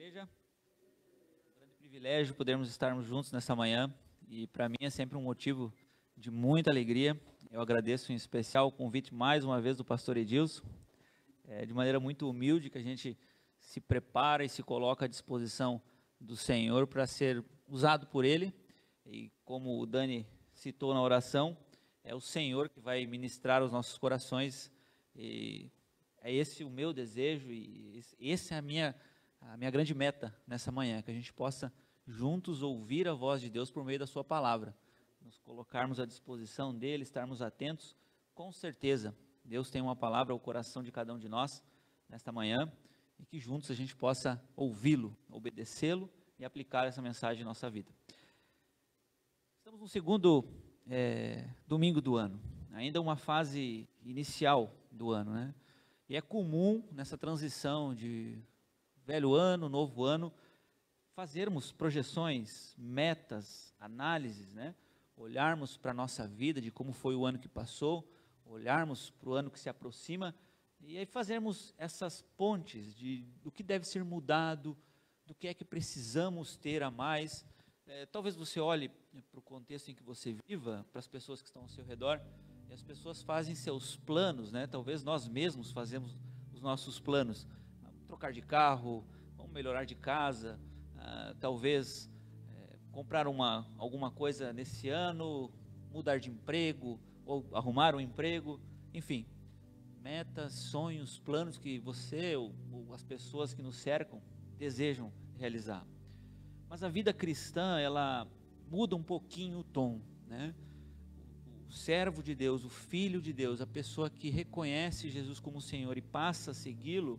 Igreja, um grande privilégio podermos estarmos juntos nessa manhã e para mim é sempre um motivo de muita alegria. Eu agradeço em especial o convite mais uma vez do pastor Edilson, de maneira muito humilde que a gente se prepara e se coloca à disposição do Senhor para ser usado por Ele, e como o Dani citou na oração, é o Senhor que vai ministrar os nossos corações, e é esse o meu desejo e essa é a minha grande meta nessa manhã, que a gente possa juntos ouvir a voz de Deus por meio da sua palavra, nos colocarmos à disposição dele, estarmos atentos. Com certeza Deus tem uma palavra ao coração de cada um de nós nesta manhã, e que juntos a gente possa ouvi-lo, obedecê-lo e aplicar essa mensagem em nossa vida. Estamos no segundo domingo do ano, ainda uma fase inicial do ano, né? E é comum nessa transição de velho ano, novo ano, fazermos projeções, metas, análises, né? Olharmos para a nossa vida, de como foi o ano que passou, olharmos para o ano que se aproxima, e aí fazermos essas pontes do que deve ser mudado, do que é que precisamos ter a mais. Talvez você olhe para o contexto em que você viva, para as pessoas que estão ao seu redor, e as pessoas fazem seus planos, né? Talvez nós mesmos fazemos os nossos planos, trocar de carro, vamos melhorar de casa, talvez comprar alguma coisa nesse ano, mudar de emprego, ou arrumar um emprego, enfim, metas, sonhos, planos que você ou as pessoas que nos cercam desejam realizar. Mas a vida cristã, ela muda um pouquinho o tom, né? O servo de Deus, o filho de Deus, a pessoa que reconhece Jesus como Senhor e passa a segui-lo,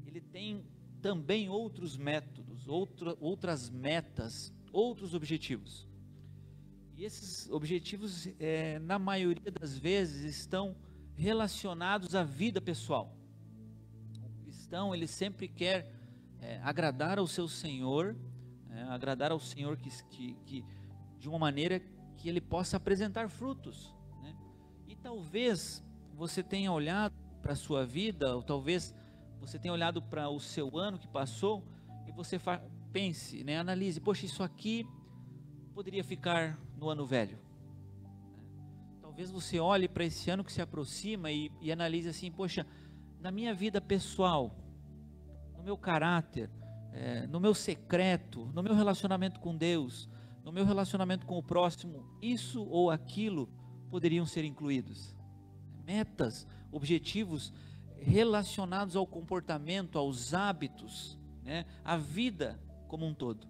ele tem também outros métodos, outras metas, outros objetivos. E esses objetivos, na maioria das vezes, estão relacionados à vida pessoal. O cristão, ele sempre quer agradar ao seu Senhor, agradar ao Senhor que de uma maneira que ele possa apresentar frutos, né? E talvez você tenha olhado para a sua vida, ou talvez você tenha olhado para o seu ano que passou, e você pense, né, analise, poxa, isso aqui poderia ficar no ano velho. Talvez você olhe para esse ano que se aproxima e analise assim, poxa, na minha vida pessoal, no meu caráter, no meu secreto, no meu relacionamento com Deus, no meu relacionamento com o próximo, isso ou aquilo poderiam ser incluídos. Metas, objetivos relacionados ao comportamento, aos hábitos, né, à vida como um todo.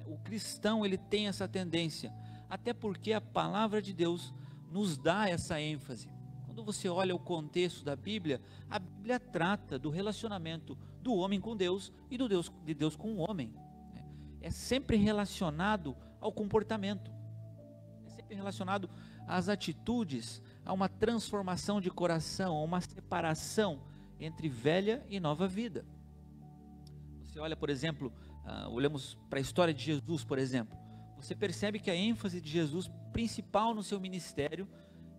O cristão, ele tem essa tendência, até porque a palavra de Deus nos dá essa ênfase. Quando você olha o contexto da Bíblia, a Bíblia trata do relacionamento do homem com Deus e de Deus com o homem. É sempre relacionado ao comportamento, é sempre relacionado às atitudes, a uma transformação de coração, a uma separação entre velha e nova vida. Você olha, por exemplo, olhamos para a história de Jesus, por exemplo, você percebe que a ênfase de Jesus principal no seu ministério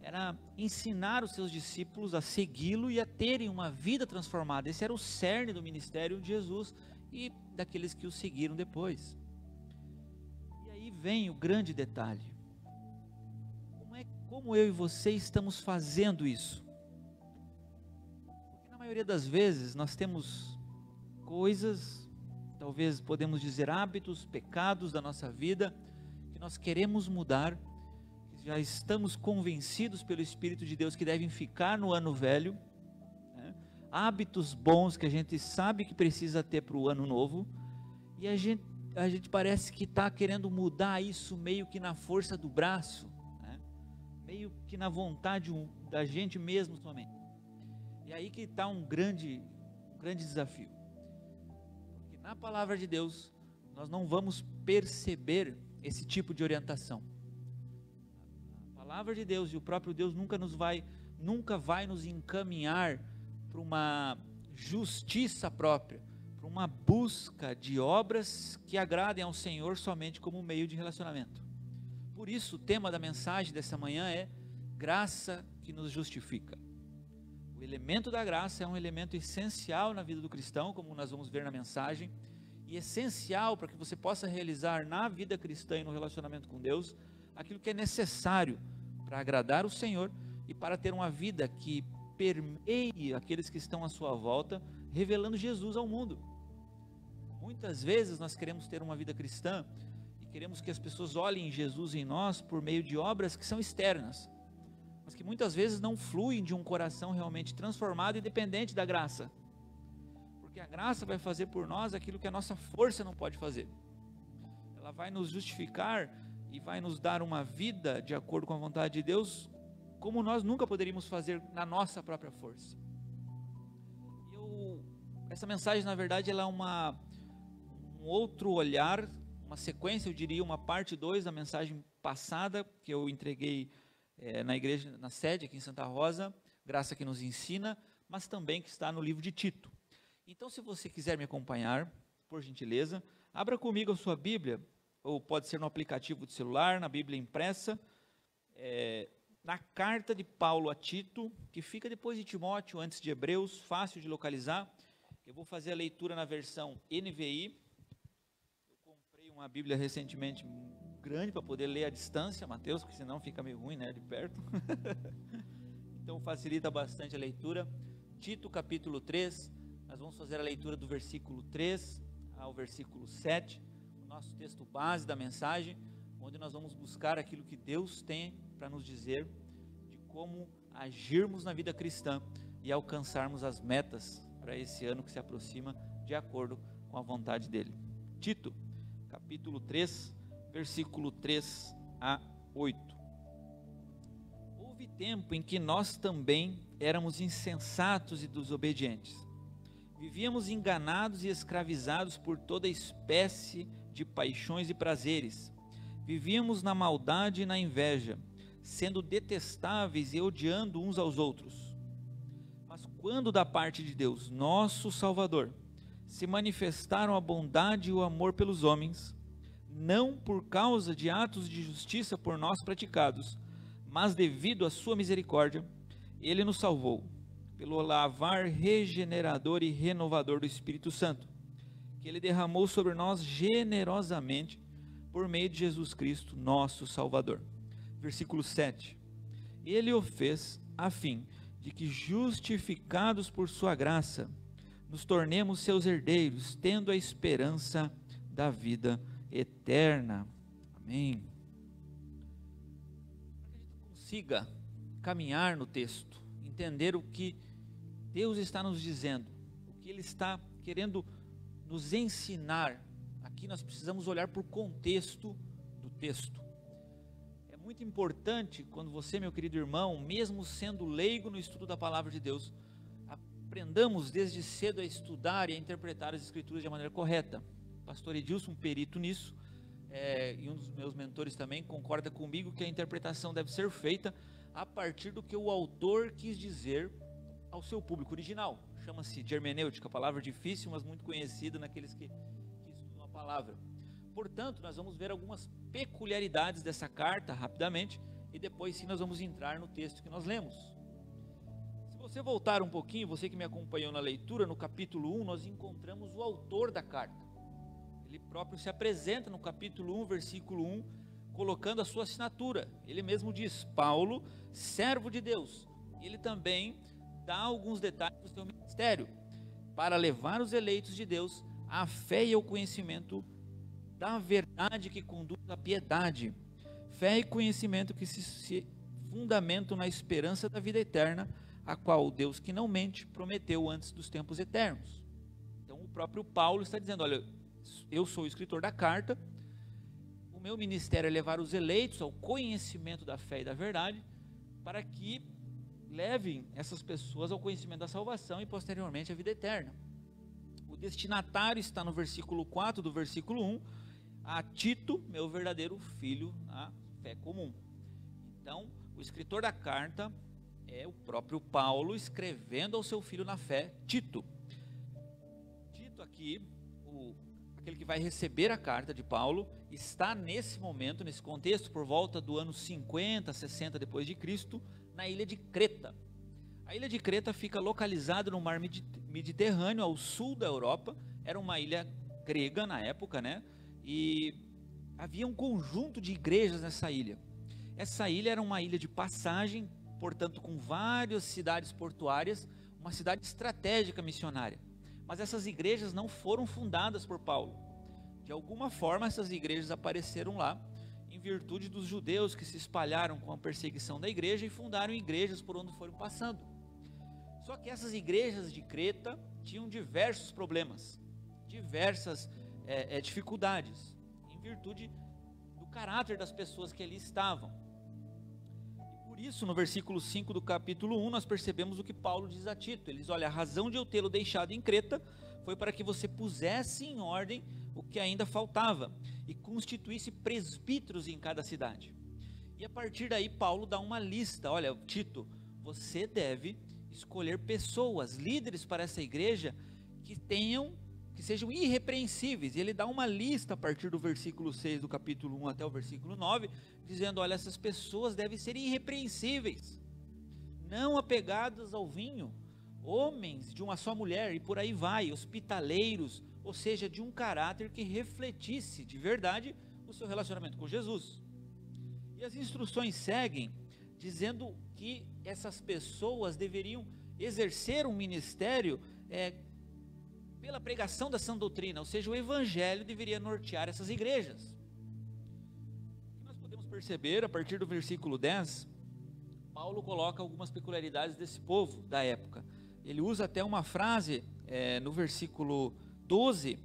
era ensinar os seus discípulos a segui-lo e a terem uma vida transformada. Esse era o cerne do ministério de Jesus e daqueles que o seguiram depois. E aí vem o grande detalhe: como eu e você estamos fazendo isso? Porque na maioria das vezes nós temos coisas, talvez podemos dizer hábitos, pecados da nossa vida, que nós queremos mudar, que já estamos convencidos pelo Espírito de Deus que devem ficar no ano velho, né? Hábitos bons que a gente sabe que precisa ter para o ano novo, e a gente parece que está querendo mudar isso meio que na força do braço, né? Meio que na vontade da gente mesmo somente. E aí que está um grande desafio. Porque na palavra de Deus, nós não vamos perceber esse tipo de orientação. A palavra de Deus e o próprio Deus nunca vai nos encaminhar para uma justiça própria, para uma busca de obras que agradem ao Senhor somente como meio de relacionamento. Por isso o tema da mensagem dessa manhã é graça que nos justifica. O elemento da graça é um elemento essencial na vida do cristão, como nós vamos ver na mensagem, e essencial para que você possa realizar na vida cristã e no relacionamento com Deus aquilo que é necessário para agradar o Senhor e para ter uma vida que permeie aqueles que estão à sua volta, revelando Jesus ao mundo. Muitas vezes nós queremos ter uma vida cristã e queremos que as pessoas olhem Jesus em nós por meio de obras que são externas, mas que muitas vezes não fluem de um coração realmente transformado e dependente da graça, porque a graça vai fazer por nós aquilo que a nossa força não pode fazer. Ela vai nos justificar e vai nos dar uma vida de acordo com a vontade de Deus, como nós nunca poderíamos fazer na nossa própria força. Essa mensagem, na verdade, ela é um outro olhar, uma sequência, eu diria, uma parte 2 da mensagem passada, que eu entreguei na igreja, na sede aqui em Santa Rosa, Graça que nos ensina, mas também que está no livro de Tito. Então, se você quiser me acompanhar, por gentileza, abra comigo a sua Bíblia, ou pode ser no aplicativo de celular, na Bíblia impressa, na carta de Paulo a Tito, que fica depois de Timóteo, antes de Hebreus, fácil de localizar. Eu vou fazer a leitura na versão NVI. Eu comprei uma Bíblia recentemente grande para poder ler à distância, Mateus, porque senão fica meio ruim, né, de perto. Então facilita bastante a leitura. Tito capítulo 3, nós vamos fazer a leitura do versículo 3 ao versículo 7, o nosso texto base da mensagem, onde nós vamos buscar aquilo que Deus tem para nos dizer de como agirmos na vida cristã e alcançarmos as metas para esse ano que se aproxima de acordo com a vontade dele. Tito, capítulo 3, versículo 3 a 8. Houve tempo em que nós também éramos insensatos e desobedientes. Vivíamos enganados e escravizados por toda espécie de paixões e prazeres. Vivíamos na maldade e na inveja, sendo detestáveis e odiando uns aos outros. Mas quando da parte de Deus, nosso Salvador, se manifestaram a bondade e o amor pelos homens, não por causa de atos de justiça por nós praticados, mas devido à sua misericórdia, Ele nos salvou, pelo lavar regenerador e renovador do Espírito Santo, que Ele derramou sobre nós generosamente, por meio de Jesus Cristo, nosso Salvador. Versículo 7. Ele o fez a fim de que, justificados por sua graça, nos tornemos seus herdeiros, tendo a esperança da vida eterna. Amém. Para que a gente consiga caminhar no texto, entender o que Deus está nos dizendo, o que Ele está querendo nos ensinar, aqui nós precisamos olhar para o contexto do texto. É muito importante quando você, meu querido irmão, mesmo sendo leigo no estudo da palavra de Deus, aprendamos desde cedo a estudar e a interpretar as escrituras de maneira correta. O pastor Edilson, perito nisso, e um dos meus mentores também, concorda comigo que a interpretação deve ser feita a partir do que o autor quis dizer ao seu público original. Chama-se de hermenêutica, palavra difícil, mas muito conhecida naqueles que estudam a palavra. Portanto, nós vamos ver algumas peculiaridades dessa carta rapidamente, e depois sim nós vamos entrar no texto que nós lemos. Se você voltar um pouquinho, você que me acompanhou na leitura, no capítulo 1, nós encontramos o autor da carta. Ele próprio se apresenta no capítulo 1, versículo 1, colocando a sua assinatura. Ele mesmo diz: Paulo, servo de Deus. Ele também dá alguns detalhes do seu ministério, para levar os eleitos de Deus à fé e ao conhecimento da verdade que conduz à piedade. Fé e conhecimento que se fundamentam na esperança da vida eterna, a qual o Deus que não mente prometeu antes dos tempos eternos. Então o próprio Paulo está dizendo: olha, eu sou o escritor da carta, o meu ministério é levar os eleitos ao conhecimento da fé e da verdade, para que levem essas pessoas ao conhecimento da salvação e posteriormente à vida eterna. O destinatário está no versículo 4 do versículo 1, a Tito, meu verdadeiro filho na fé comum. Então, o escritor da carta é o próprio Paulo escrevendo ao seu filho na fé, Tito. Tito aqui, aquele que vai receber a carta de Paulo, está nesse momento, nesse contexto, por volta do ano 50, 60 depois de Cristo, na ilha de Creta. A ilha de Creta fica localizada no mar Mediterrâneo, ao sul da Europa. Era uma ilha grega na época, né? E havia um conjunto de igrejas nessa ilha. Essa ilha era uma ilha de passagem, portanto com várias cidades portuárias, uma cidade estratégica missionária. Mas essas igrejas não foram fundadas por Paulo. De alguma forma essas igrejas apareceram lá, em virtude dos judeus que se espalharam com a perseguição da igreja e fundaram igrejas por onde foram passando. Só que essas igrejas de Creta tinham diversos problemas, diversas dificuldades, em virtude do caráter das pessoas que ali estavam. E por isso, no versículo 5 do capítulo 1, nós percebemos o que Paulo diz a Tito. Ele diz: olha, a razão de eu tê-lo deixado em Creta foi para que você pusesse em ordem o que ainda faltava e constituísse presbíteros em cada cidade. E a partir daí Paulo dá uma lista: olha, Tito, você deve escolher pessoas, líderes para essa igreja que sejam irrepreensíveis. E ele dá uma lista a partir do versículo 6 do capítulo 1 até o versículo 9, dizendo: olha, essas pessoas devem ser irrepreensíveis, não apegadas ao vinho, homens de uma só mulher, e por aí vai, hospitaleiros, ou seja, de um caráter que refletisse de verdade o seu relacionamento com Jesus. E as instruções seguem dizendo que essas pessoas deveriam exercer um ministério pela pregação da sã doutrina, ou seja, o evangelho deveria nortear essas igrejas. O que nós podemos perceber a partir do versículo 10, Paulo coloca algumas peculiaridades desse povo da época. Ele usa até uma frase no versículo 12,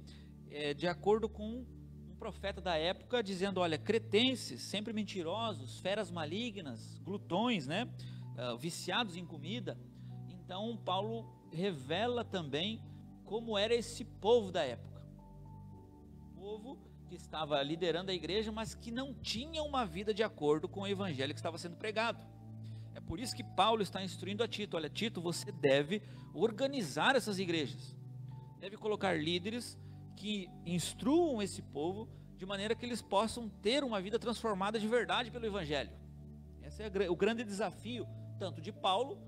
de acordo com um profeta da época, dizendo: olha, cretenses, sempre mentirosos, feras malignas, glutões, né? Viciados em comida. Então Paulo revela também como era esse povo da época, um povo que estava liderando a igreja, mas que não tinha uma vida de acordo com o evangelho que estava sendo pregado. É por isso que Paulo está instruindo a Tito: olha, Tito, você deve organizar essas igrejas, deve colocar líderes que instruam esse povo de maneira que eles possam ter uma vida transformada de verdade pelo evangelho. Esse é o grande desafio, tanto de Paulo,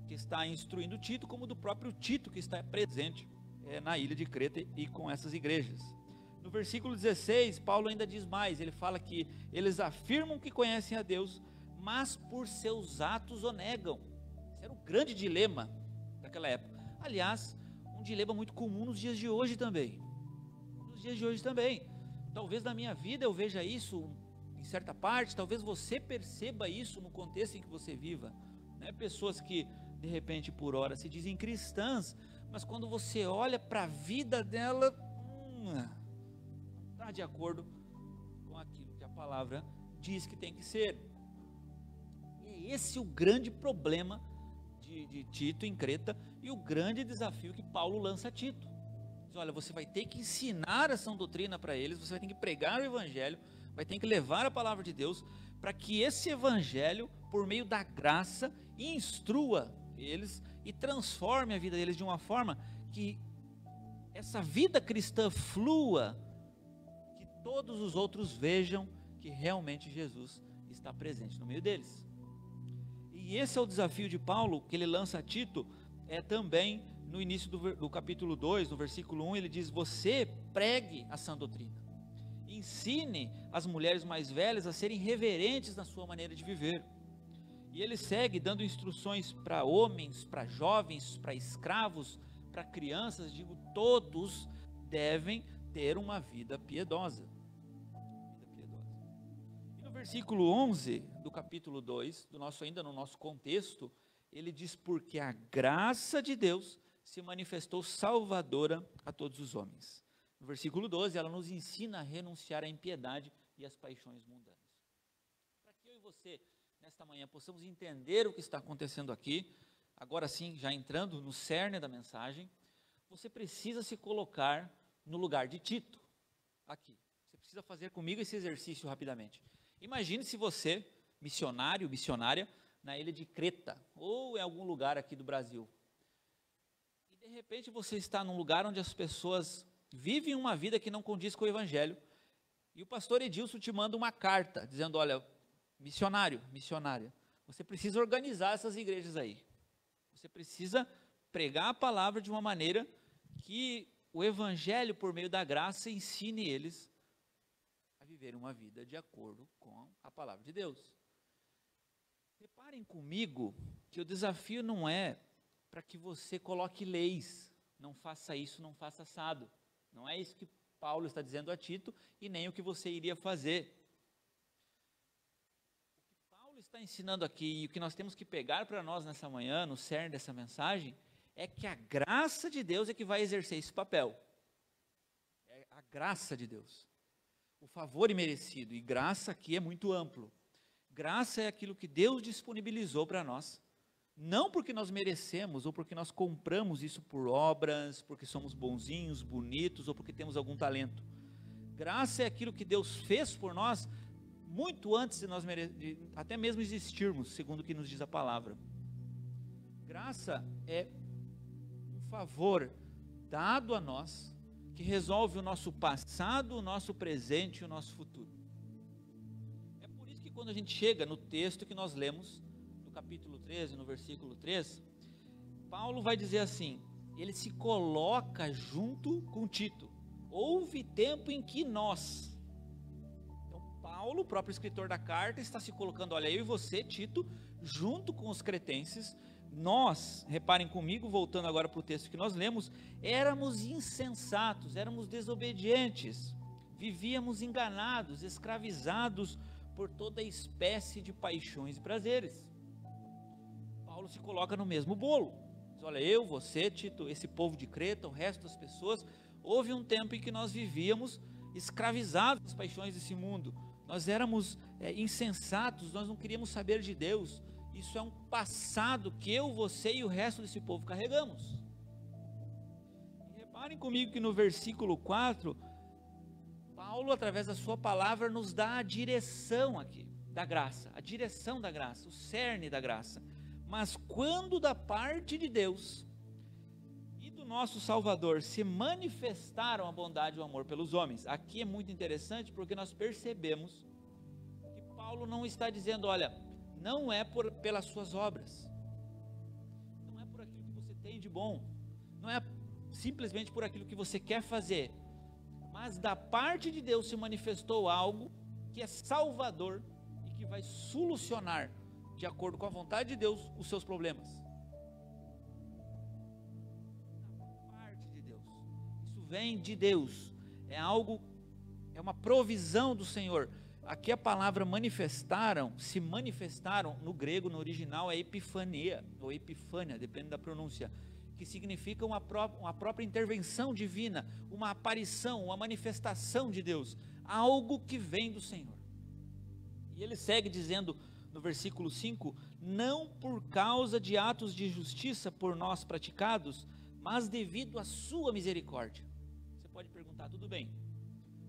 que está instruindo Tito, como do próprio Tito, que está presente na ilha de Creta e com essas igrejas. No versículo 16, Paulo ainda diz mais. Ele fala que eles afirmam que conhecem a Deus, mas por seus atos o negam. Esse era o grande dilema daquela época. Aliás, um dilema muito comum nos dias de hoje também. Talvez na minha vida eu veja isso em certa parte, talvez você perceba isso no contexto em que você viva, né? Pessoas que de repente por hora se dizem cristãs, mas quando você olha para a vida dela, não está de acordo com aquilo que a palavra diz que tem que ser. E é esse o grande problema de Tito em Creta, e o grande desafio que Paulo lança a Tito. Diz: olha, você vai ter que ensinar a sã doutrina para eles, você vai ter que pregar o evangelho, vai ter que levar a palavra de Deus, para que esse evangelho, por meio da graça, instrua eles e transforme a vida deles de uma forma que essa vida cristã flua, que todos os outros vejam que realmente Jesus está presente no meio deles. E esse é o desafio de Paulo, que ele lança a Tito, também no início do capítulo 2, no versículo 1, ele diz: você pregue a sã doutrina, ensine as mulheres mais velhas a serem reverentes na sua maneira de viver. E ele segue dando instruções para homens, para jovens, para escravos, para crianças. Digo, todos devem ter uma vida piedosa. E no versículo 11 do capítulo 2, ainda no nosso contexto, ele diz: porque a graça de Deus se manifestou salvadora a todos os homens. No versículo 12, ela nos ensina a renunciar à impiedade e às paixões mundanas. Para que eu e você, nesta manhã, possamos entender o que está acontecendo aqui, agora sim, já entrando no cerne da mensagem, você precisa se colocar no lugar de Tito, aqui. Você precisa fazer comigo esse exercício rapidamente. Imagine se você, missionário, missionária, na ilha de Creta, ou em algum lugar aqui do Brasil, e de repente você está num lugar onde as pessoas vivem uma vida que não condiz com o evangelho, e o pastor Edilson te manda uma carta, dizendo: olha, missionário, missionária, você precisa organizar essas igrejas aí, você precisa pregar a palavra de uma maneira que o evangelho, por meio da graça, ensine eles a viverem uma vida de acordo com a palavra de Deus. Reparem comigo que o desafio não é para que você coloque leis, não faça isso, não faça assado. Não é isso que Paulo está dizendo a Tito e nem o que você iria fazer. O que Paulo está ensinando aqui e o que nós temos que pegar para nós nessa manhã, no cerne dessa mensagem, é que a graça de Deus é que vai exercer esse papel. É a graça de Deus. O favor imerecido, e graça aqui é muito amplo. Graça é aquilo que Deus disponibilizou para nós, não porque nós merecemos, ou porque nós compramos isso por obras, porque somos bonzinhos, bonitos, ou porque temos algum talento. Graça é aquilo que Deus fez por nós, muito antes de nós até mesmo existirmos, segundo o que nos diz a palavra. Graça é um favor dado a nós, que resolve o nosso passado, o nosso presente e o nosso futuro. É por isso que quando a gente chega no texto que nós lemos, no capítulo 13, no versículo 3, Paulo vai dizer assim, ele se coloca junto com Tito. Houve tempo em que nós... Então Paulo, o próprio escritor da carta, está se colocando, olha, eu e você, Tito, junto com os cretenses, nós, reparem comigo, voltando agora para o texto que nós lemos, éramos insensatos, éramos desobedientes, vivíamos enganados, escravizados por toda espécie de paixões e prazeres. Paulo se coloca no mesmo bolo, diz, olha, eu, você, Tito, esse povo de Creta, o resto das pessoas, houve um tempo em que nós vivíamos escravizados das paixões desse mundo, nós éramos insensatos, nós não queríamos saber de Deus. Isso é um passado que eu, você e o resto desse povo carregamos. E reparem comigo que no versículo 4, Paulo, através da sua palavra, nos dá a direção aqui, da graça, a direção da graça, o cerne da graça. Mas quando da parte de Deus e do nosso Salvador se manifestaram a bondade e o amor pelos homens. Aqui é muito interessante porque nós percebemos que Paulo não está dizendo, olha, não é pelas suas obras, não é por aquilo que você tem de bom, não é simplesmente por aquilo que você quer fazer, mas da parte de Deus se manifestou algo que é salvador e que vai solucionar, de acordo com a vontade de Deus, os seus problemas. Da parte de Deus, isso vem de Deus, é algo, é uma provisão do Senhor. Aqui a palavra se manifestaram, no grego, no original é epifania, ou epifânia, depende da pronúncia, que significa uma própria intervenção divina, uma aparição, uma manifestação de Deus, algo que vem do Senhor. E ele segue dizendo no versículo 5, não por causa de atos de justiça por nós praticados, mas devido à sua misericórdia. Você pode perguntar, tudo bem,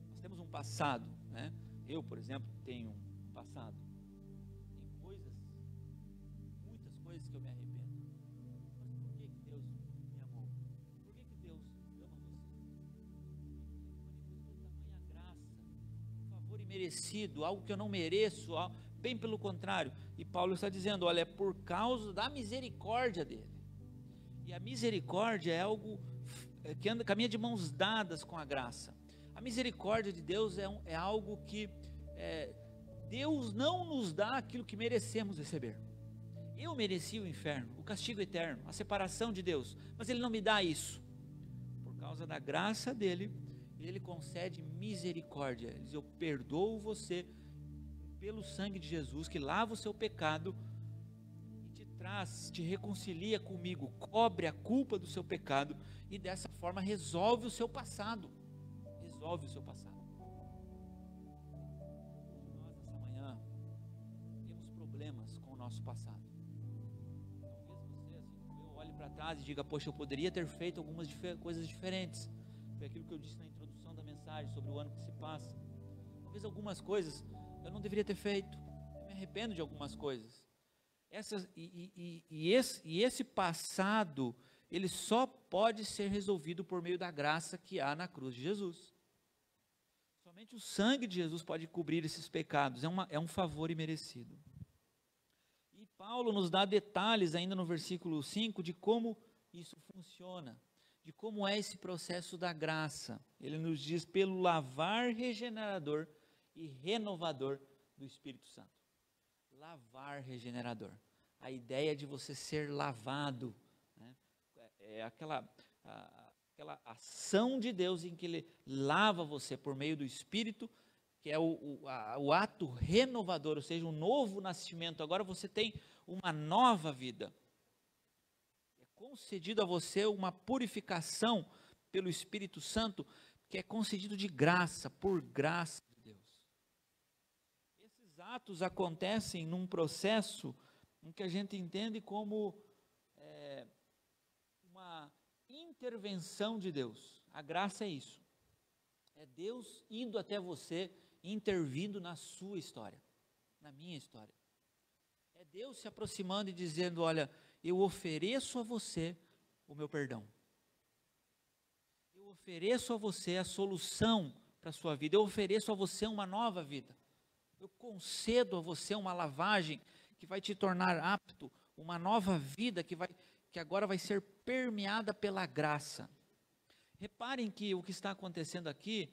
nós temos um passado, né? Eu, por exemplo, tenho um passado, tem muitas coisas que eu me arrependo, mas por que Deus me amou? Por que Deus ama você? Manifestou tamanha graça, um favor imerecido, algo que eu não mereço, bem pelo contrário, e Paulo está dizendo, olha, é por causa da misericórdia dele, e a misericórdia é algo que caminha de mãos dadas com a graça. A misericórdia de Deus é algo que Deus não nos dá aquilo que merecemos receber. Eu mereci o inferno, o castigo eterno, a separação de Deus, mas Ele não me dá isso. Por causa da graça dEle, Ele concede misericórdia. Ele diz, eu perdoo você pelo sangue de Jesus, que lava o seu pecado e te traz, te reconcilia comigo, cobre a culpa do seu pecado e dessa forma resolve o seu passado. Resolve o seu passado. Nós nessa manhã temos problemas com o nosso passado. Talvez você, assim como eu, olhe para trás e diga, poxa, eu poderia ter feito algumas coisas diferentes. Foi aquilo que eu disse na introdução da mensagem sobre o ano que se passa. Talvez algumas coisas eu não deveria ter feito. Eu me arrependo de algumas coisas. Esse passado, ele só pode ser resolvido por meio da graça que há na cruz de Jesus. Somente o sangue de Jesus pode cobrir esses pecados, é um favor imerecido. E Paulo nos dá detalhes ainda no versículo 5 de como isso funciona. de como é esse processo da graça. Ele nos diz pelo lavar regenerador e renovador do Espírito Santo. Lavar regenerador. A ideia de você ser lavado, né? É aquela ação de Deus em que Ele lava você por meio do Espírito, que é o ato renovador, ou seja, um novo nascimento. Agora você tem uma nova vida. É concedido a você uma purificação pelo Espírito Santo, que é concedido de graça, por graça de Deus. Esses atos acontecem num processo em que a gente entende como uma intervenção de Deus. A graça é isso. É Deus indo até você, intervindo na sua história, na minha história. É Deus se aproximando e dizendo: olha, eu ofereço a você o meu perdão. Eu ofereço a você a solução para a sua vida. Eu ofereço a você uma nova vida. Eu concedo a você uma lavagem que vai te tornar apto, uma nova vida que agora vai ser permeada pela graça. Reparem que o que está acontecendo aqui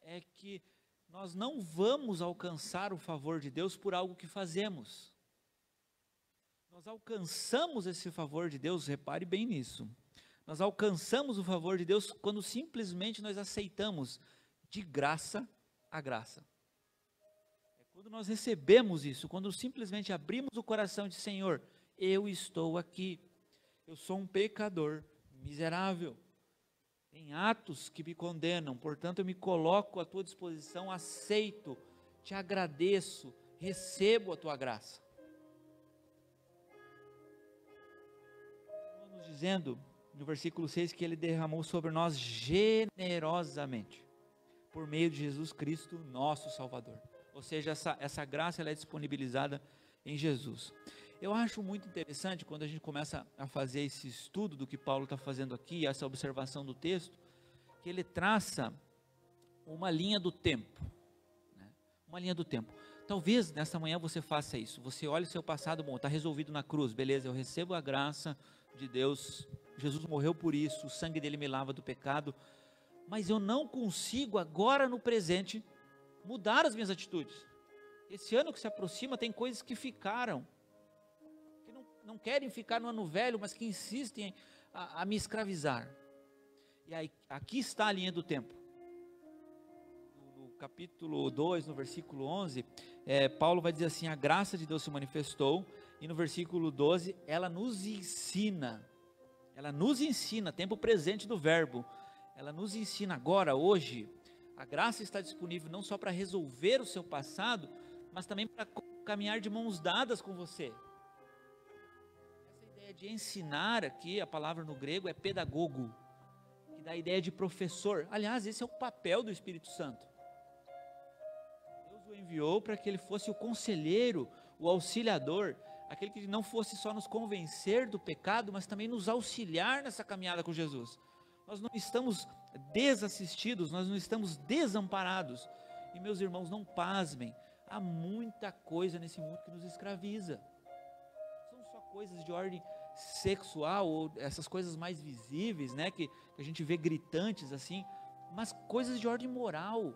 é que nós não vamos alcançar o favor de Deus por algo que fazemos. Nós alcançamos esse favor de Deus, repare bem nisso. Nós alcançamos o favor de Deus quando simplesmente nós aceitamos de graça a graça. É quando nós recebemos isso, quando simplesmente abrimos o coração e dizemos: Senhor, eu estou aqui, eu sou um pecador miserável, tem atos que me condenam, portanto eu me coloco à tua disposição, aceito, te agradeço, recebo a tua graça. Estamos dizendo no versículo 6 que ele derramou sobre nós generosamente, por meio de Jesus Cristo, nosso Salvador. Ou seja, essa graça ela é disponibilizada em Jesus. Eu acho muito interessante quando a gente começa a fazer esse estudo do que Paulo está fazendo aqui, essa observação do texto, que ele traça uma linha do tempo, né? Uma linha do tempo. Talvez nessa manhã você faça isso, você olha o seu passado, bom, está resolvido na cruz, beleza, eu recebo a graça de Deus, Jesus morreu por isso, o sangue dele me lava do pecado, mas eu não consigo agora no presente mudar as minhas atitudes. Esse ano que se aproxima tem coisas que ficaram, que não querem ficar no ano velho, mas que insistem a me escravizar. E aí, aqui está a linha do tempo. No capítulo 2, no versículo 11, Paulo vai dizer assim: a graça de Deus se manifestou, e no versículo 12, ela nos ensina, tempo presente do verbo, ela nos ensina agora, hoje, a graça está disponível não só para resolver o seu passado, mas também para caminhar de mãos dadas com você. Essa ideia de ensinar aqui, a palavra no grego é pedagogo, que dá a ideia de professor. Aliás, esse é o papel do Espírito Santo. Deus o enviou para que ele fosse o conselheiro, o auxiliador, aquele que não fosse só nos convencer do pecado, mas também nos auxiliar nessa caminhada com Jesus. Nós não estamos desassistidos, nós não estamos desamparados. E meus irmãos, não pasmem, há muita coisa nesse mundo que nos escraviza. São só coisas de ordem sexual, ou essas coisas mais visíveis, né, que a gente vê gritantes assim, mas coisas de ordem moral,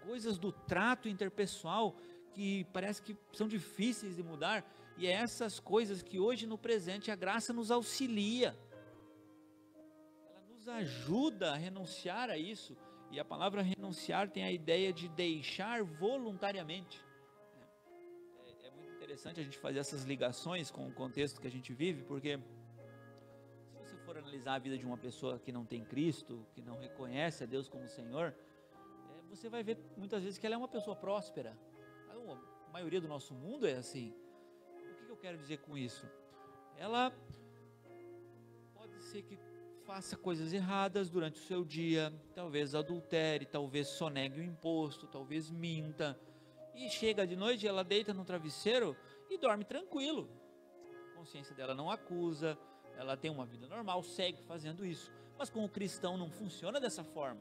coisas do trato interpessoal, que parece que são difíceis de mudar, e é essas coisas que hoje no presente a graça nos auxilia, ela nos ajuda a renunciar a isso, e a palavra renunciar tem a ideia de deixar voluntariamente. É muito interessante a gente fazer essas ligações com o contexto que a gente vive, porque se você for analisar a vida de uma pessoa que não tem Cristo, que não reconhece a Deus como Senhor, você vai ver muitas vezes que ela é uma pessoa próspera. A maioria do nosso mundo é assim. O que eu quero dizer com isso? Ela pode ser que faça coisas erradas durante o seu dia, talvez adultere, talvez sonegue o imposto, talvez minta, e chega de noite, ela deita no travesseiro e dorme tranquilo, a consciência dela não acusa, ela tem uma vida normal, segue fazendo isso. Mas com o cristão não funciona dessa forma.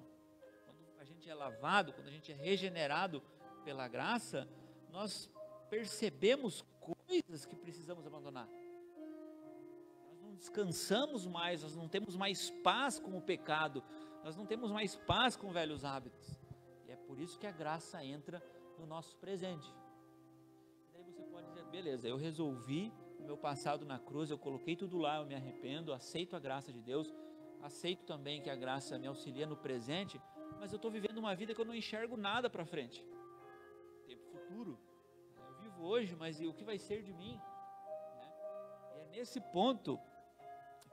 Quando a gente é lavado, quando a gente é regenerado pela graça, nós percebemos coisas que precisamos abandonar. Nós não descansamos mais, nós não temos mais paz com o pecado, nós não temos mais paz com velhos hábitos. E é por isso que a graça entra no nosso presente. E daí você pode dizer, beleza, eu resolvi o meu passado na cruz, eu coloquei tudo lá, eu me arrependo, aceito a graça de Deus, aceito também que a graça me auxilia no presente, mas eu estou vivendo uma vida que eu não enxergo nada para frente. Tempo futuro, eu vivo hoje, mas e o que vai ser de mim? E é nesse ponto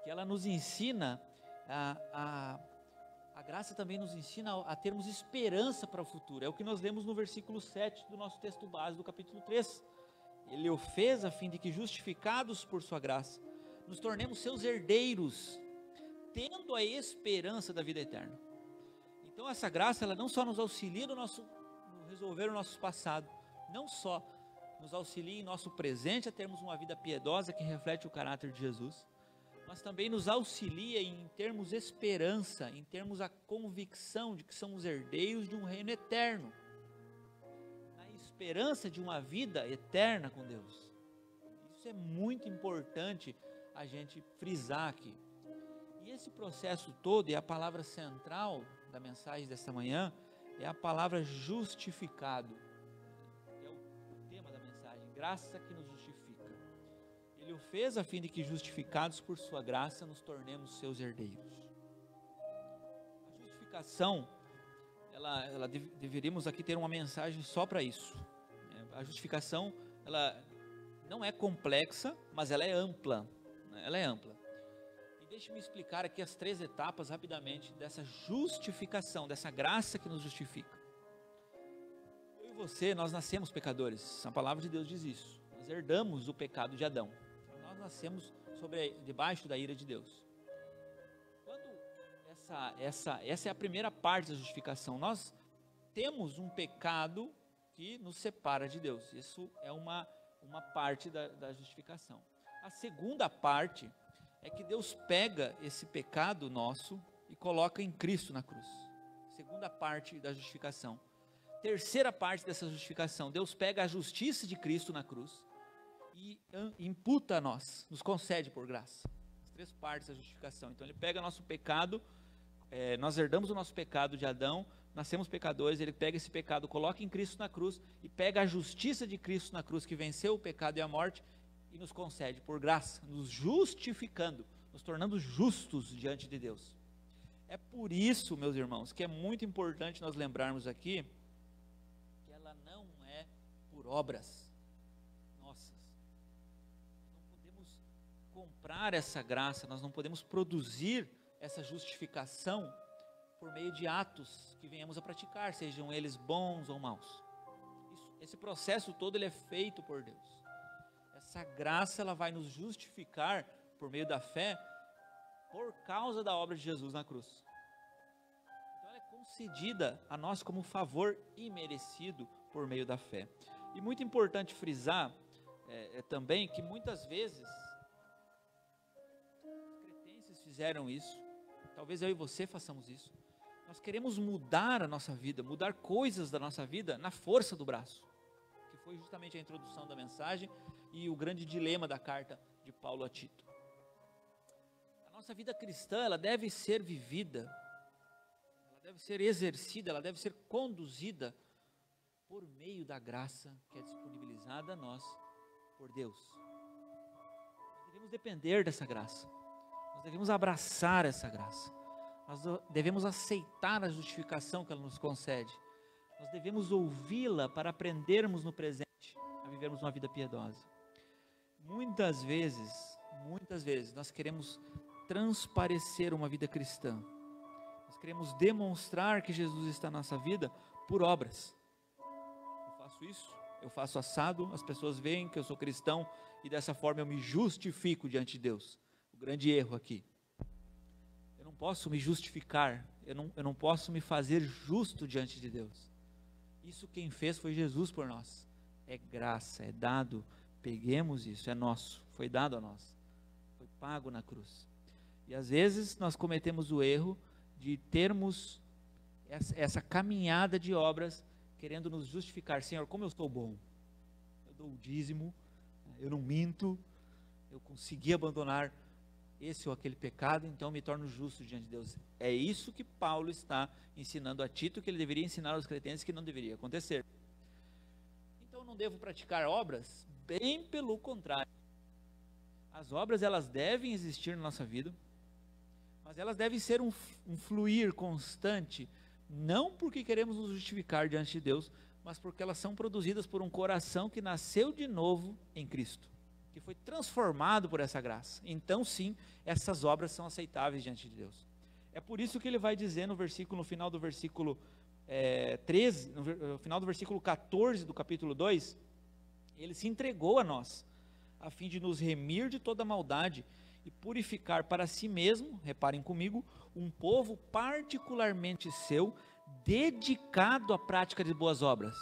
que ela nos ensina, a graça também nos ensina a termos esperança para o futuro. É o que nós lemos no versículo 7 do nosso texto base do capítulo 3. Ele o fez a fim de que, justificados por sua graça, nos tornemos seus herdeiros, tendo a esperança da vida eterna. Então essa graça, ela não só nos auxilia no resolver o nosso passado, não só nos auxilia em nosso presente a termos uma vida piedosa que reflete o caráter de Jesus, mas também nos auxilia em termos esperança, em termos a convicção de que somos herdeiros de um reino eterno, na esperança de uma vida eterna com Deus. Isso é muito importante a gente frisar aqui. E esse processo todo, e a palavra central da mensagem desta manhã, é a palavra justificado, é o tema da mensagem, graça que nos justifica. Ele o fez a fim de que, justificados por sua graça, nos tornemos seus herdeiros. A justificação, deveríamos aqui ter uma mensagem só para isso. A justificação, ela não é complexa, mas ela é ampla. Ela é ampla. E deixe-me explicar aqui as 3 etapas rapidamente dessa justificação, dessa graça que nos justifica. Eu e você, nós nascemos pecadores. A palavra de Deus diz isso. Nós herdamos o pecado de Adão. Nós nascemos debaixo da ira de Deus. Quando essa é a primeira parte da justificação. Nós temos um pecado que nos separa de Deus. Isso é uma parte da justificação. A segunda parte é que Deus pega esse pecado nosso e coloca em Cristo na cruz. Segunda parte da justificação. Terceira parte dessa justificação, Deus pega a justiça de Cristo na cruz e imputa a nós, nos concede por graça. As 3 partes da justificação. Então ele pega nosso pecado, nós herdamos o nosso pecado de Adão, nascemos pecadores, ele pega esse pecado, coloca em Cristo na cruz e pega a justiça de Cristo na cruz, que venceu o pecado e a morte, e nos concede por graça, nos justificando, nos tornando justos diante de Deus. É por isso, meus irmãos, que é muito importante nós lembrarmos aqui que ela não é por obras nossas. Não podemos comprar essa graça, nós não podemos produzir essa justificação por meio de atos que venhamos a praticar, sejam eles bons ou maus. Esse processo todo ele é feito por Deus. Essa graça ela vai nos justificar por meio da fé, por causa da obra de Jesus na cruz. Então ela é concedida a nós como um favor imerecido por meio da fé. E muito importante frisar também que muitas vezes os cretenses fizeram isso, talvez eu e você façamos isso. Nós queremos mudar a nossa vida, mudar coisas da nossa vida na força do braço, que foi justamente a introdução da mensagem e o grande dilema da carta de Paulo a Tito. A nossa vida cristã, ela deve ser vivida, ela deve ser exercida, ela deve ser conduzida por meio da graça que é disponibilizada a nós por Deus. Nós devemos depender dessa graça, nós devemos abraçar essa graça. Nós devemos aceitar a justificação que ela nos concede. Nós devemos ouvi-la para aprendermos no presente a vivermos uma vida piedosa. Muitas vezes, nós queremos transparecer uma vida cristã. Nós queremos demonstrar que Jesus está na nossa vida por obras. Eu faço isso, eu faço assado, as pessoas veem que eu sou cristão e dessa forma eu me justifico diante de Deus. O grande erro aqui. Eu não posso me justificar, eu não posso me fazer justo diante de Deus. Isso quem fez foi Jesus por nós. É graça, é dado, peguemos isso, é nosso, foi dado a nós, foi pago na cruz. E às vezes nós cometemos o erro de termos essa caminhada de obras, querendo nos justificar. Senhor, como eu sou bom, eu dou o dízimo, eu não minto, eu consegui abandonar esse ou aquele pecado, então me torno justo diante de Deus. É isso que Paulo está ensinando a Tito, que ele deveria ensinar aos crentes, que não deveria acontecer. Então não devo praticar obras? Bem pelo contrário. As obras, elas devem existir na nossa vida, mas elas devem ser um fluir constante, não porque queremos nos justificar diante de Deus, mas porque elas são produzidas por um coração que nasceu de novo em Cristo, que foi transformado por essa graça. Então sim, essas obras são aceitáveis diante de Deus. É por isso que ele vai dizer no final do versículo 13, no final do versículo 14 do capítulo 2, ele se entregou a nós, a fim de nos remir de toda maldade e purificar para si mesmo, reparem comigo, um povo particularmente seu, dedicado à prática de boas obras.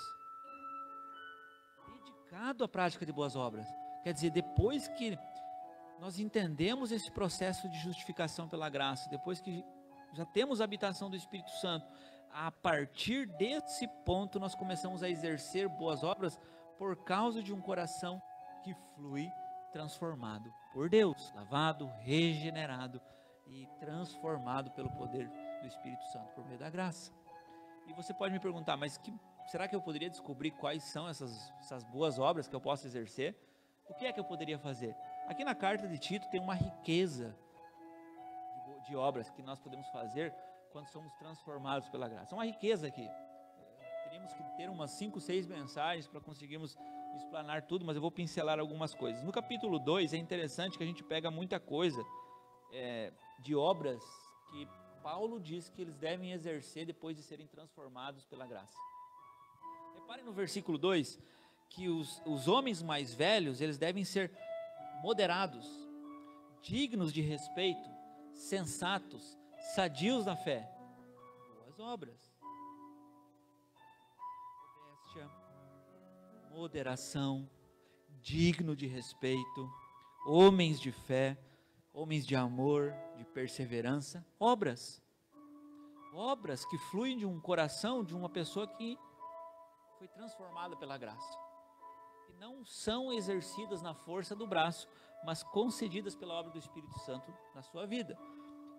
Dedicado à prática de boas obras. Quer dizer, depois que nós entendemos esse processo de justificação pela graça, depois que já temos a habitação do Espírito Santo, a partir desse ponto nós começamos a exercer boas obras por causa de um coração que flui transformado por Deus, lavado, regenerado e transformado pelo poder do Espírito Santo por meio da graça. E você pode me perguntar, mas será que eu poderia descobrir quais são essas boas obras que eu posso exercer? O que é que eu poderia fazer? Aqui na carta de Tito tem uma riqueza de obras que nós podemos fazer quando somos transformados pela graça. É uma riqueza aqui. Teríamos que ter umas 5, 6 mensagens para conseguirmos explanar tudo, mas eu vou pincelar algumas coisas. No capítulo 2 é interessante que a gente pega muita coisa de obras que Paulo diz que eles devem exercer depois de serem transformados pela graça. Reparem no versículo 2 que os homens mais velhos, eles devem ser moderados, dignos de respeito, sensatos, sadios na fé. Boas obras. Moderação, digno de respeito, homens de fé, homens de amor, de perseverança, obras que fluem de um coração de uma pessoa que foi transformada pela graça, e não são exercidas na força do braço, mas concedidas pela obra do Espírito Santo na sua vida.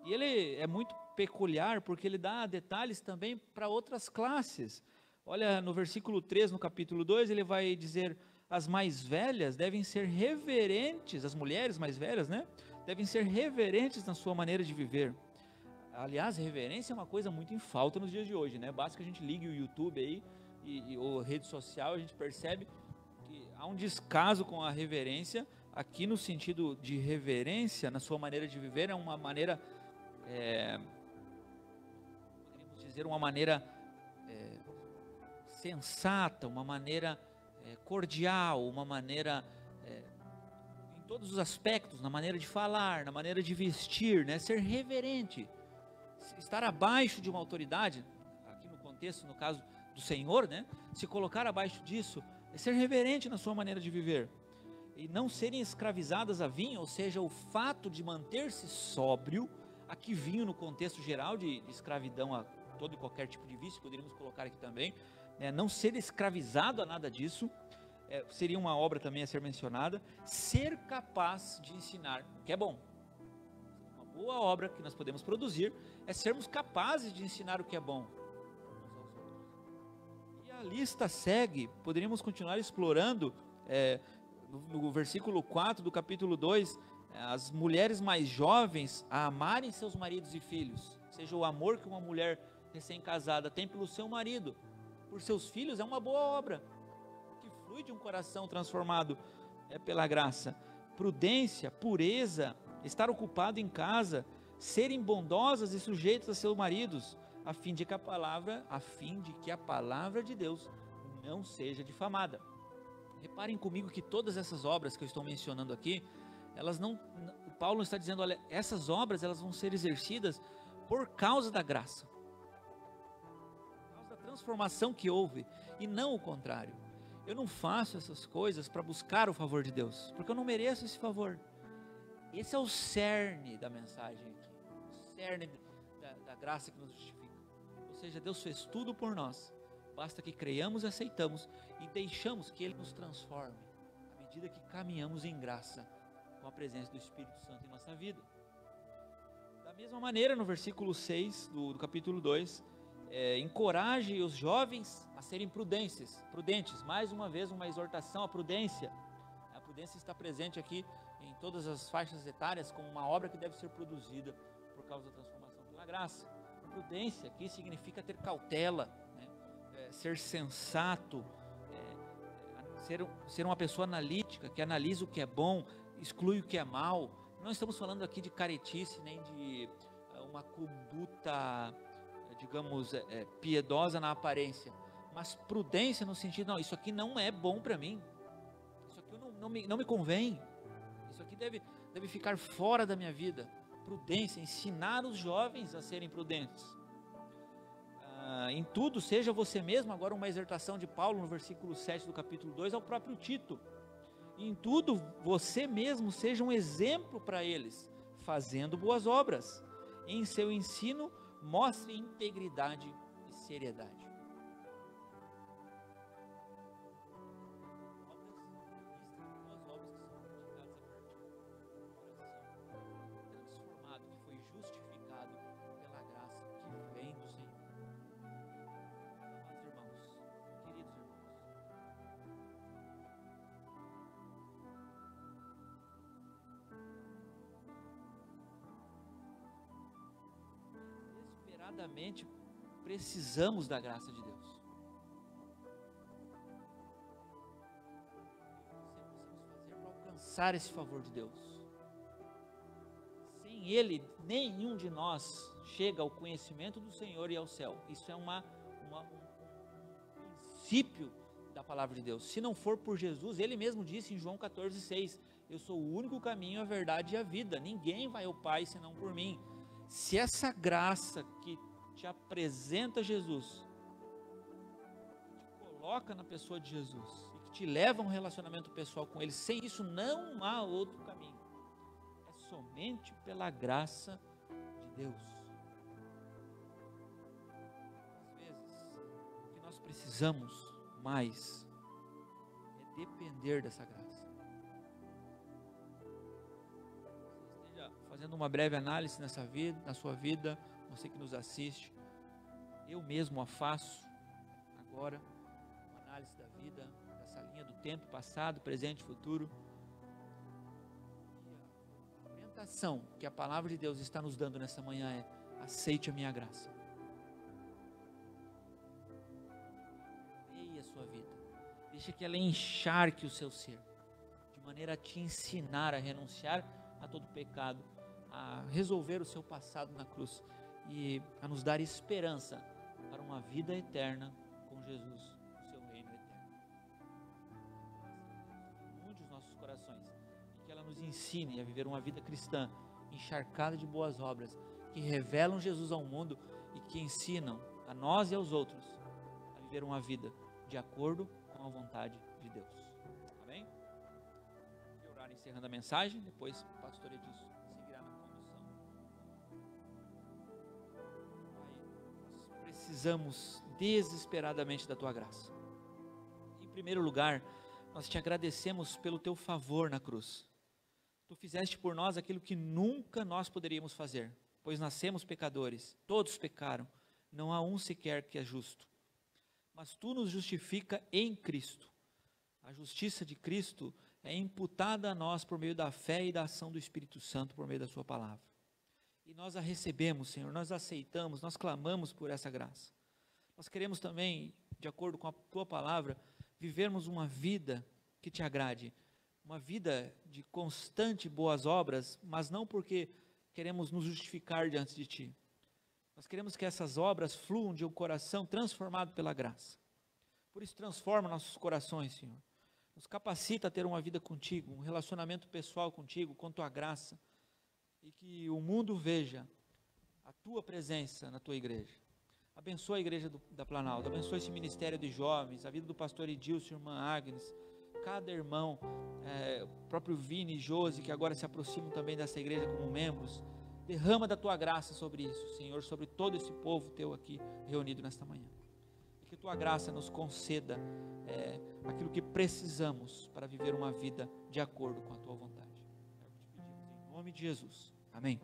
E ele é muito peculiar porque ele dá detalhes também para outras classes. Olha, no versículo 3, no capítulo 2, ele vai dizer: as mais velhas devem ser reverentes, as mulheres mais velhas, né? Devem ser reverentes na sua maneira de viver. Aliás, reverência é uma coisa muito em falta nos dias de hoje, né? Basta que a gente ligue o YouTube aí, ou rede social, a gente percebe que há um descaso com a reverência. Aqui no sentido de reverência, na sua maneira de viver, é uma maneira, poderíamos dizer, uma maneira sensata, uma maneira cordial, uma maneira em todos os aspectos, na maneira de falar, na maneira de vestir, né? Ser reverente, estar abaixo de uma autoridade, aqui no contexto, no caso do Senhor, né? Se colocar abaixo disso, é ser reverente na sua maneira de viver, e não serem escravizadas a vinho, ou seja, o fato de manter-se sóbrio, aqui vinho no contexto geral de escravidão a todo e qualquer tipo de vício, poderíamos colocar aqui também, não ser escravizado a nada disso, seria uma obra também a ser mencionada. Ser capaz de ensinar o que é bom. Uma boa obra que nós podemos produzir é sermos capazes de ensinar o que é bom uns aos outros. E a lista segue, poderíamos continuar explorando, no versículo 4 do capítulo 2, as mulheres mais jovens a amarem seus maridos e filhos, seja o amor que uma mulher recém-casada tem pelo seu marido, por seus filhos, é uma boa obra, que flui de um coração transformado pela graça. Prudência, pureza, estar ocupado em casa, serem bondosas e sujeitas a seus maridos, a fim de que a palavra de Deus não seja difamada. Reparem comigo que todas essas obras que eu estou mencionando aqui, Paulo está dizendo, olha, essas obras elas vão ser exercidas por causa da graça, transformação que houve, e não o contrário. Eu não faço essas coisas para buscar o favor de Deus, porque eu não mereço esse favor. Esse é o cerne da mensagem aqui, o cerne da graça que nos justifica. Ou seja, Deus fez tudo por nós, basta que creiamos e aceitamos e deixamos que Ele nos transforme, à medida que caminhamos em graça com a presença do Espírito Santo em nossa vida. mesma maneira, no versículo 6 do capítulo 2, encoraje os jovens a serem prudentes. Mais uma vez, uma exortação à prudência. A prudência está presente aqui em todas as faixas etárias como uma obra que deve ser produzida por causa da transformação pela graça. A prudência aqui significa ter cautela, né? Ser sensato, ser uma pessoa analítica, que analisa o que é bom, exclui o que é mal. Não estamos falando aqui de caretice, nem de uma conduta, digamos, piedosa na aparência, mas prudência no sentido, não, isso aqui não é bom para mim, isso aqui não me convém, isso aqui deve ficar fora da minha vida. Prudência, ensinar os jovens a serem prudentes. Em tudo, seja você mesmo, agora uma exortação de Paulo no versículo 7 do capítulo 2 ao próprio Tito. Em tudo, você mesmo seja um exemplo para eles, fazendo boas obras. Em seu ensino, mostre integridade e seriedade. Boas obras que são praticadas a partir do coração transformado, que foi justificado pela graça que vem do Senhor. Amados irmãos, queridos irmãos, desesperadamente precisamos da graça de Deus. Você precisa fazer para alcançar esse favor de Deus. Sem Ele, nenhum de nós chega ao conhecimento do Senhor e ao céu. Isso é um princípio da palavra de Deus. Se não for por Jesus, Ele mesmo disse em João 14,6: eu sou o único caminho, a verdade e a vida. Ninguém vai ao Pai senão por mim. Se essa graça que te apresenta Jesus, te coloca na pessoa de Jesus e que te leva a um relacionamento pessoal com Ele, sem isso não há outro caminho. É somente pela graça de Deus. Às vezes, o que nós precisamos mais é depender dessa graça. Fazendo uma breve análise na sua vida, você que nos assiste, eu mesmo a faço agora, uma análise da vida, dessa linha do tempo, passado, presente e futuro. E a orientação que a palavra de Deus está nos dando nessa manhã é: aceite a minha graça. Leia a sua vida, deixa que ela encharque o seu ser, de maneira a te ensinar a renunciar a todo pecado, a resolver o seu passado na cruz e a nos dar esperança para uma vida eterna com Jesus, o seu reino eterno. Mude os nossos corações e que ela nos ensine a viver uma vida cristã encharcada de boas obras, que revelam Jesus ao mundo e que ensinam a nós e aos outros a viver uma vida de acordo com a vontade de Deus. Amém? Vou orar encerrando a mensagem, depois o pastor Edilson seguirá na condução. Pai, nós precisamos desesperadamente da tua graça. Em primeiro lugar, nós te agradecemos pelo teu favor na cruz. Tu fizeste por nós aquilo que nunca nós poderíamos fazer, pois nascemos pecadores, todos pecaram, não há um sequer que é justo. Mas tu nos justifica em Cristo. A justiça de Cristo é imputada a nós por meio da fé e da ação do Espírito Santo, por meio da sua palavra. E nós a recebemos, Senhor, nós a aceitamos, nós clamamos por essa graça. Nós queremos também, de acordo com a tua palavra, vivermos uma vida que te agrade, uma vida de constante boas obras, mas não porque queremos nos justificar diante de ti. Nós queremos que essas obras fluam de um coração transformado pela graça. Por isso, transforma nossos corações, Senhor. Nos capacita a ter uma vida contigo, um relacionamento pessoal contigo, com tua graça. E que o mundo veja a tua presença na tua igreja. Abençoa a igreja da Planalto, abençoa esse ministério de jovens, a vida do pastor Edilson, irmã Agnes, cada irmão, o próprio Vini e Josi, que agora se aproximam também dessa igreja como membros. Derrama da tua graça sobre isso, Senhor, sobre todo esse povo teu aqui reunido nesta manhã. E que tua graça nos conceda aquilo que precisamos para viver uma vida de acordo com a tua vontade. É o que te pedimos, em nome de Jesus. Amém.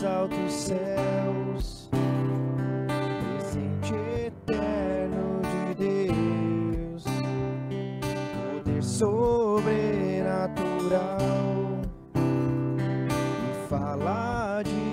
dos altos céus, presente eterno de Deus, poder sobrenatural, e falar de